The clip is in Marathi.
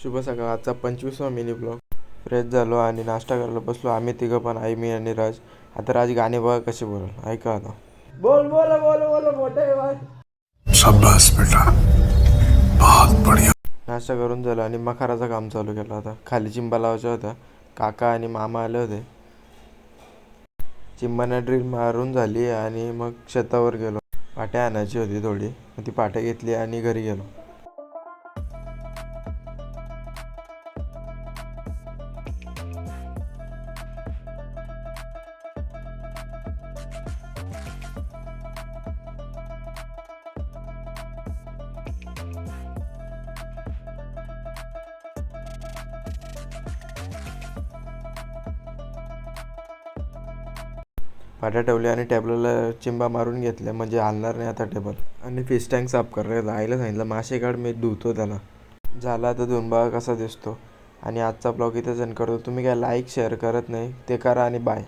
शुभ सकाळ. आजचा 25वा मिनी ब्लॉग. फ्रेश झालो आणि नाश्ता करायला बसलो आम्ही तिघं पण, आई, मी आणि राज. आता राज गाणे बघा कसे बोल, ऐका आता. बोल बोल बोल बोल मोठे. शाबास बेटा, बहुत बढिया. नाश्ता करून झालं आणि मखाराचं काम चालू केलं. आता खाली चिंबा लावायच्या होत्या. काका आणि मामा आले होते. चिंबाने ड्रिल मारून झाली आणि मग शेतावर गेलो. पाट्या आणायची होती थोडी, मग ती पाट्या घेतली आणि घरी गेलो. पाट्या ठेवल्या आणि टेबलला चिंबा मारून घेतल्या, म्हणजे हलणार नाही आता टेबल. आणि फिश टँक साफ करायला आईला सांगितलं मासे काढ, मी धुतो त्याला. झाला आता धुवून बघा कसा दिसतो. आणि आजचा ब्लॉग इथेच एंड करतो. तुम्ही काय लाईक शेअर करत नाही ते करा आणि बाय.